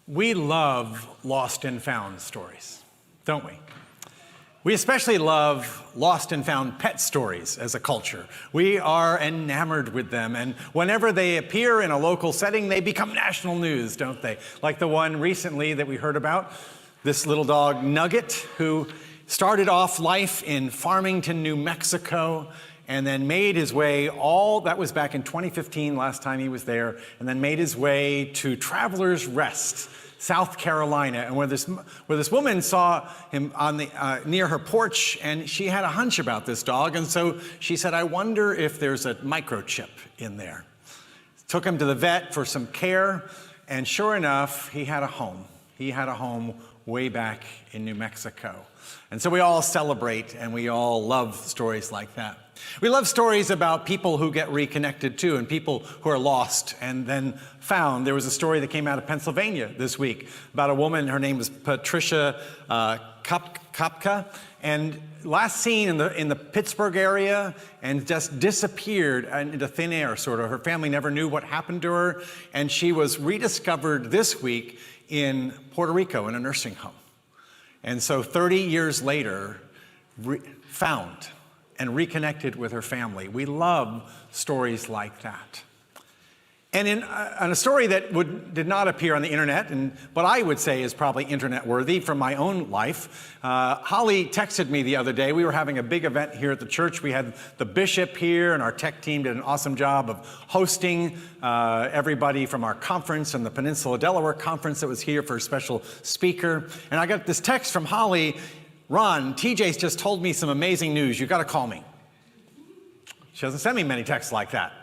We love lost and found stories, don't we? We especially love lost and found pet stories as a culture. We are enamored with them, and whenever they appear in a local setting, they become national news, don't they? Like the one recently that we heard about, this little dog Nugget, who started off life in Farmington, New Mexico, and then made his way that was back in 2015, last time he was there, and then made his way to Travelers Rest, South Carolina, and where this woman saw him on near her porch, and she had a hunch about this dog, and so she said, "I wonder if there's a microchip in there." Took him to the vet for some care, and sure enough, he had a home. He had a home way back in New Mexico. And so we all celebrate, and we all love stories like that. We love stories about people who get reconnected too, and people who are lost and then found. There was a story that came out of Pennsylvania this week about a woman. Her name was Patricia Kopka, and last seen in the Pittsburgh area, and just disappeared into thin air, sort of. Her family never knew what happened to her, and she was rediscovered this week in Puerto Rico in a nursing home. And so 30 years later, found and reconnected with her family. We love stories like that. And in a story that did not appear on the internet, but I would say is probably internet worthy from my own life, Holly texted me the other day. We were having a big event here at the church. We had the bishop here, and our tech team did an awesome job of hosting everybody from our conference and the Peninsula Delaware conference that was here for a special speaker. And I got this text from Holly: "Ron, TJ's just told me some amazing news. You got to call me." She doesn't send me many texts like that.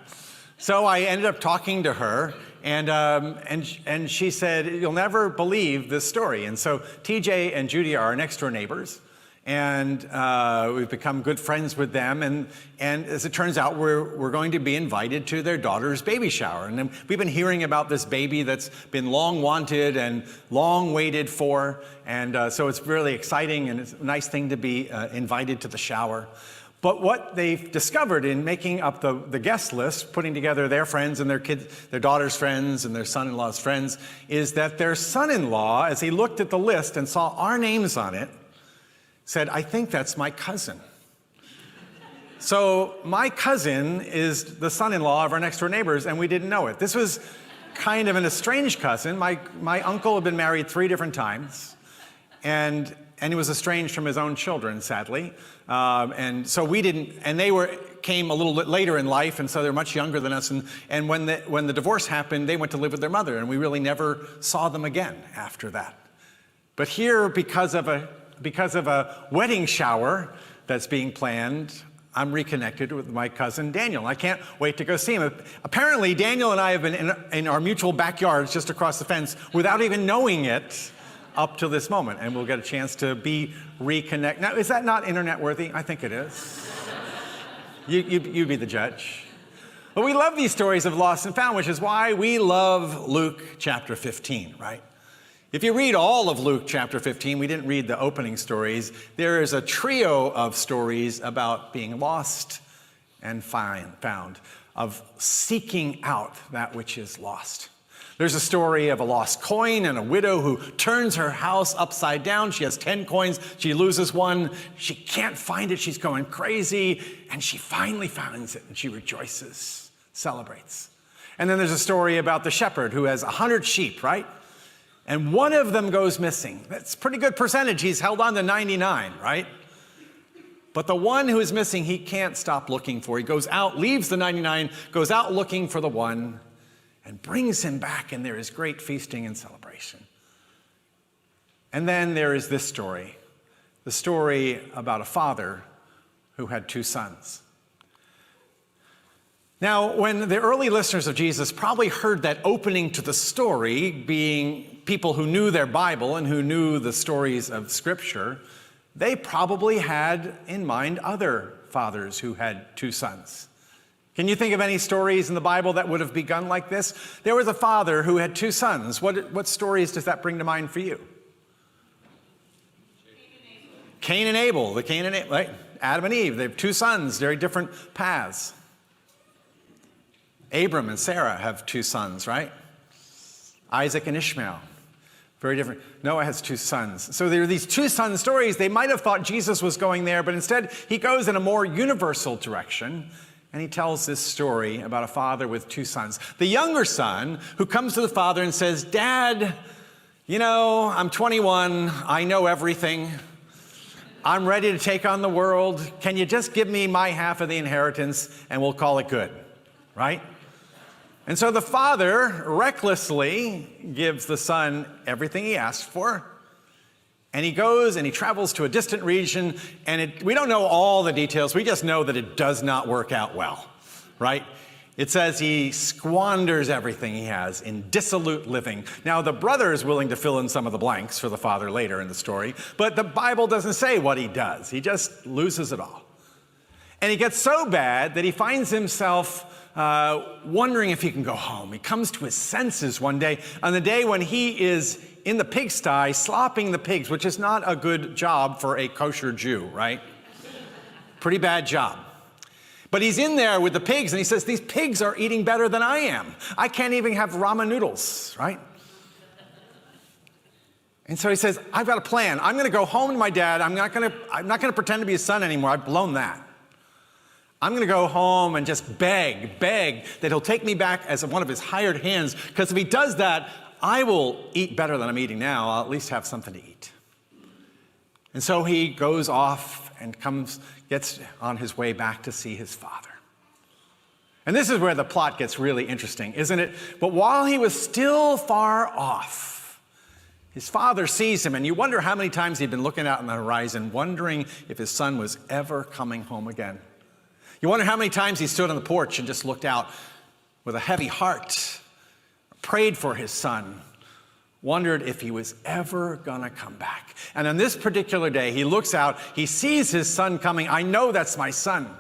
So I ended up talking to her, and she said, "You'll never believe this story." And so TJ and Judy are our next door neighbors, and we've become good friends with them. And as it turns out, we're going to be invited to their daughter's baby shower. And then we've been hearing about this baby that's been long wanted and long waited for. And so it's really exciting, and it's a nice thing to be invited to the shower. But what they've discovered in making up the guest list, putting together their friends and their kids, their daughter's friends and their son-in-law's friends, is that their son-in-law, as he looked at the list and saw our names on it, said, "I think that's my cousin." So my cousin is the son-in-law of our next-door neighbors, and we didn't know it. This was kind of an estranged cousin. My uncle had been married 3 different times, and he was estranged from his own children, sadly. And so we didn't, and they came a little bit later in life, and so they're much younger than us. And when the divorce happened, they went to live with their mother, and we really never saw them again after that. But here, because of a wedding shower that's being planned, I'm reconnected with my cousin Daniel. I can't wait to go see him. Apparently, Daniel and I have been in our mutual backyards just across the fence without even knowing it up to this moment, and we'll get a chance to be reconnected. Now, is that not internet worthy? I think it is. You be the judge. But we love these stories of lost and found, which is why we love Luke chapter 15, right? If you read all of Luke chapter 15, we didn't read the opening stories, there is a trio of stories about being lost and found, of seeking out that which is lost. There's a story of a lost coin and a widow who turns her house upside down. She has 10 coins. She loses one. She can't find it. She's going crazy. And she finally finds it, and she rejoices, celebrates. And then there's a story about the shepherd who has 100 sheep, right? And one of them goes missing. That's a pretty good percentage. He's held on to 99, right? But the one who is missing, he can't stop looking for. He goes out, leaves the 99, goes out looking for the one, and brings him back, and there is great feasting and celebration. And then there is this story, the story about a father who had 2 sons. Now, when the early listeners of Jesus probably heard that opening to the story, being people who knew their Bible and who knew the stories of Scripture, they probably had in mind other fathers who had 2 sons. Can you think of any stories in the Bible that would have begun like this? There was a father who had 2 sons. What stories does that bring to mind for you? Cain and Abel. Right? Adam and Eve. They have 2 sons, very different paths. Abram and Sarah have 2 sons, right? Isaac and Ishmael. Very different. Noah has 2 sons. So there are these 2 son stories. They might have thought Jesus was going there, but instead he goes in a more universal direction. And he tells this story about a father with 2 sons. The younger son who comes to the father and says, "Dad, you know, I'm 21. I know everything. I'm ready to take on the world. Can you just give me my half of the inheritance and we'll call it good?" Right? And so the father recklessly gives the son everything he asked for. And he goes and he travels to a distant region, and we don't know all the details. We just know that it does not work out well, right? It says he squanders everything he has in dissolute living. Now, the brother is willing to fill in some of the blanks for the father later in the story, but the Bible doesn't say what he does. He just loses it all. And he gets so bad that he finds himself wondering if he can go home. He comes to his senses one day, on the day when he is in the pigsty slopping the pigs, which is not a good job for a kosher Jew, right? Pretty bad job. But he's in there with the pigs, and he says, "These pigs are eating better than I am. I can't even have ramen noodles," right? And so he says, "I've got a plan. I'm going to go home to my dad. I'm not going to pretend to be his son anymore. I've blown that. I'm going to go home and just beg that he'll take me back as one of his hired hands, because if he does that, I will eat better than I'm eating now. I'll at least have something to eat." And so he goes off and gets on his way back to see his father. And this is where the plot gets really interesting, isn't it? But while he was still far off, his father sees him, and you wonder how many times he'd been looking out on the horizon, wondering if his son was ever coming home again. You wonder how many times he stood on the porch and just looked out with a heavy heart, prayed for his son, wondered if he was ever gonna come back. And on this particular day, he looks out, he sees his son coming. "I know that's my son."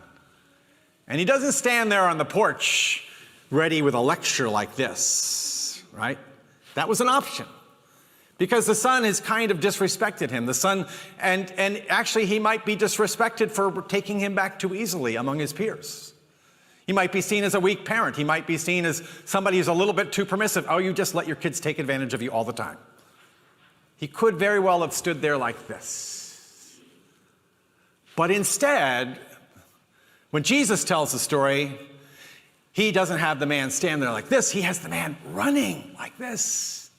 And he doesn't stand there on the porch ready with a lecture like this, right? That was an option, because the son has kind of disrespected him. The son, and actually he might be disrespected for taking him back too easily among his peers. He might be seen as a weak parent. He might be seen as somebody who's a little bit too permissive. "Oh, you just let your kids take advantage of you all the time." He could very well have stood there like this. But instead, when Jesus tells the story, he doesn't have the man stand there like this. He has the man running like this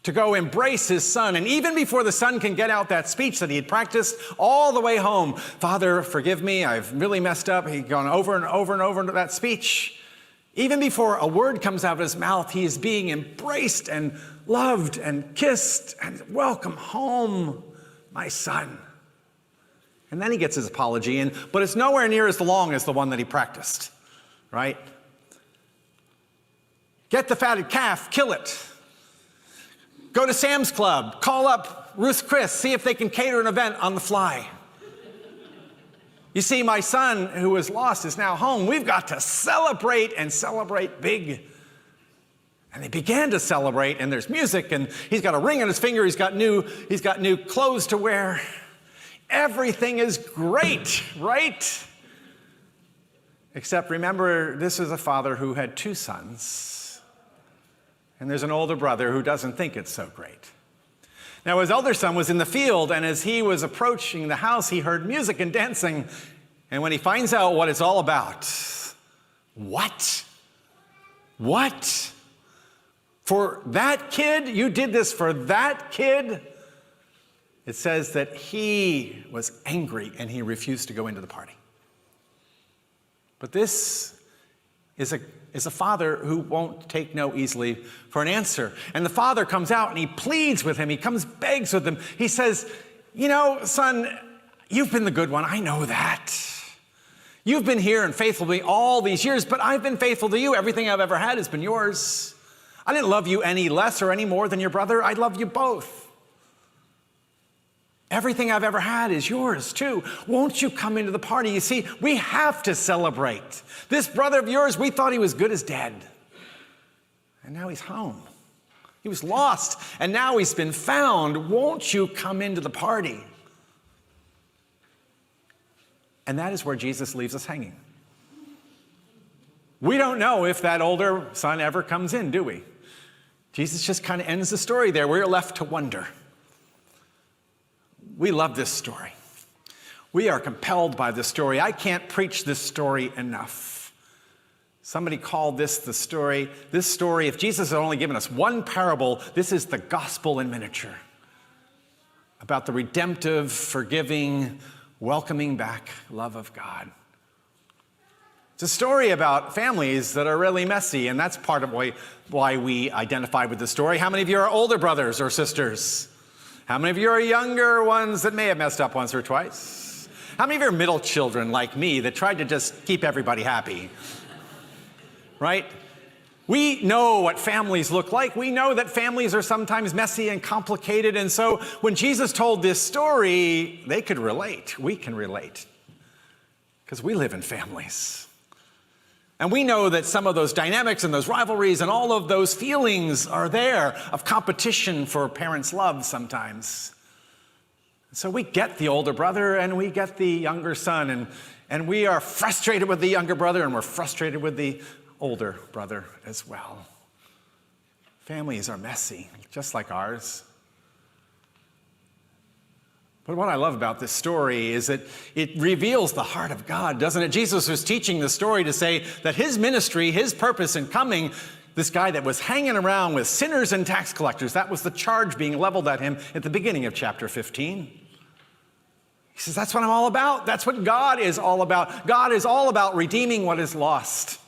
to go embrace his son. And even before the son can get out that speech that he had practiced all the way home, "Father, forgive me, I've really messed up." He'd gone over and over and over into that speech. Even before a word comes out of his mouth, he is being embraced and loved and kissed and "Welcome home, my son." And then he gets his apology in, but it's nowhere near as long as the one that he practiced, right? "Get the fatted calf, kill it. Go to Sam's Club, call up Ruth Chris, see if they can cater an event on the fly. You see, my son who was lost is now home. We've got to celebrate, and celebrate big." And they began to celebrate, and there's music, and he's got a ring on his finger, he's got new clothes to wear. Everything is great, right? Except remember, this is a father who had 2 sons. And there's an older brother who doesn't think it's so great. Now, his elder son was in the field, and as he was approaching the house, he heard music and dancing. And when he finds out what it's all about, what? For that kid? You did this for that kid? It says that he was angry and he refused to go into the party. But this is a father who won't take no easily for an answer. And the father comes out and he pleads with him. He begs with him. He says, "You know, son, you've been the good one. I know that. You've been here and faithful to me all these years, but I've been faithful to you. Everything I've ever had has been yours. I didn't love you any less or any more than your brother. I love you both. Everything I've ever had is yours too. Won't you come into the party? You see, we have to celebrate. This brother of yours, we thought he was good as dead. And now he's home. He was lost, and now he's been found. Won't you come into the party?" And that is where Jesus leaves us hanging. We don't know if that older son ever comes in, do we? Jesus just kind of ends the story there. We're left to wonder. We love this story. We are compelled by this story. I can't preach this story enough. Somebody called this story, if Jesus had only given us one parable, this is the gospel in miniature. About the redemptive, forgiving, welcoming back love of God. It's a story about families that are really messy, and that's part of why we identify with the story. How many of you are older brothers or sisters? How many of you are younger ones that may have messed up once or twice? How many of you are middle children like me that tried to just keep everybody happy? Right? We know what families look like. We know that families are sometimes messy and complicated. And so when Jesus told this story, they could relate. We can relate. Because we live in families. And we know that some of those dynamics and those rivalries and all of those feelings are there of competition for parents' love sometimes. So we get the older brother and we get the younger son. And we are frustrated with the younger brother and we're frustrated with the older brother as well. Families are messy, just like ours. But what I love about this story is that it reveals the heart of God, doesn't it? Jesus was teaching the story to say that his ministry, his purpose in coming, this guy that was hanging around with sinners and tax collectors, that was the charge being leveled at him at the beginning of chapter 15. He says, that's what I'm all about. That's what God is all about. God is all about redeeming what is lost.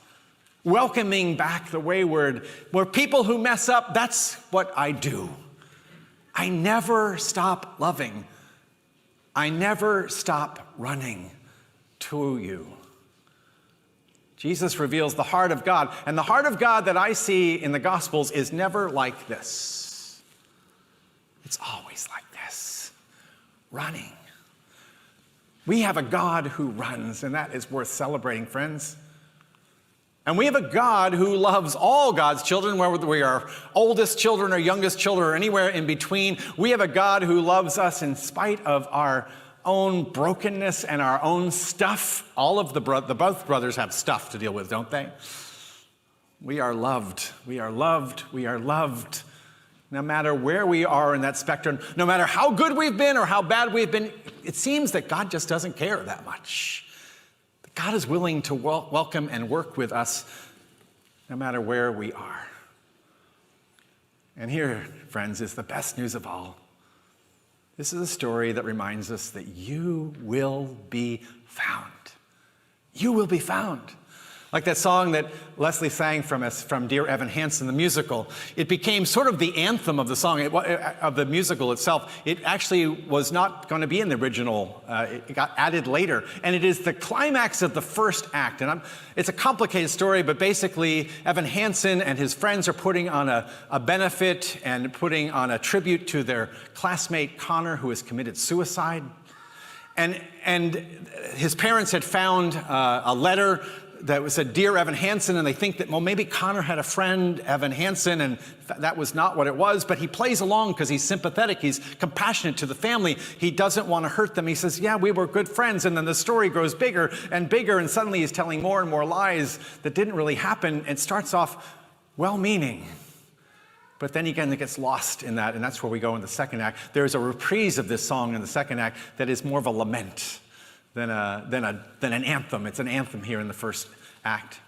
Welcoming back the wayward. Where people who mess up, that's what I do. I never stop loving. I never stop running to you. Jesus reveals the heart of God. And the heart of God that I see in the Gospels is never like this. It's always like this. Running. We have a God who runs, and that is worth celebrating, friends. And we have a God who loves all God's children, whether we are oldest children or youngest children or anywhere in between. We have a God who loves us in spite of our own brokenness and our own stuff. All of both brothers have stuff to deal with, don't they? We are loved. We are loved. We are loved. No matter where we are in that spectrum, no matter how good we've been or how bad we've been, it seems that God just doesn't care that much. God is willing to welcome and work with us no matter where we are. And here, friends, is the best news of all. This is a story that reminds us that you will be found. You will be found. Like that song that Leslie sang from Dear Evan Hansen, the musical. It became sort of the anthem of the song, of the musical itself. It actually was not going to be in the original. It got added later. And it is the climax of the first act. And it's a complicated story, but basically Evan Hansen and his friends are putting on a benefit and putting on a tribute to their classmate Connor, who has committed suicide. And his parents had found a letter that said, Dear Evan Hansen, and they think that, well, maybe Connor had a friend, Evan Hansen, and that was not what it was, but he plays along because he's sympathetic, he's compassionate to the family, he doesn't want to hurt them. He says, yeah, we were good friends, and then the story grows bigger, and suddenly he's telling more and more lies that didn't really happen. It starts off well-meaning, but then again, it gets lost in that, and that's where we go in the second act. There's a reprise of this song in the second act that is more of a lament than an anthem. It's an anthem here in the first act.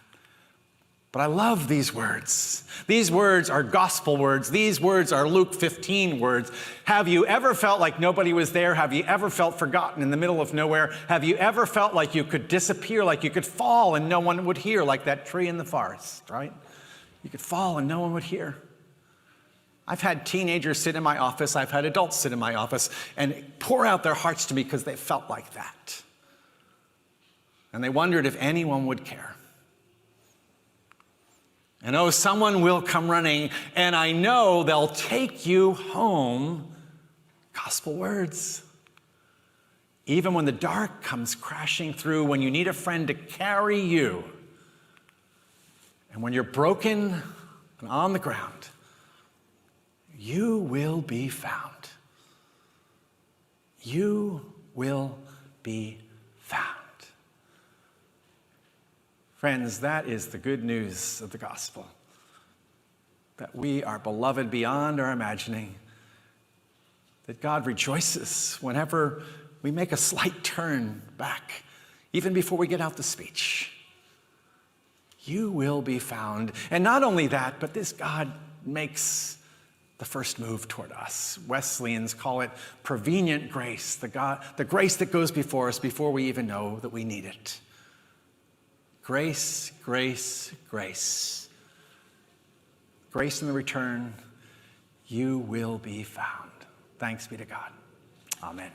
But I love these words. These words are gospel words. These words are Luke 15 words. Have you ever felt like nobody was there? Have you ever felt forgotten in the middle of nowhere? Have you ever felt like you could disappear, like you could fall and no one would hear, like that tree in the forest, right? You could fall and no one would hear. I've had teenagers sit in my office. I've had adults sit in my office and pour out their hearts to me because they felt like that. And they wondered if anyone would care. And oh, someone will come running, and I know they'll take you home. Gospel words. Even when the dark comes crashing through, when you need a friend to carry you, and when you're broken and on the ground, you will be found. You will be found. Friends, that is the good news of the gospel. that we are beloved beyond our imagining, that God rejoices whenever we make a slight turn back, even before we get out the speech. You will be found. And not only that, but this God makes the first move toward us. Wesleyans call it prevenient grace, the grace that goes before us before we even know that we need it. Grace, grace, grace. Grace in the return, you will be found. Thanks be to God. Amen.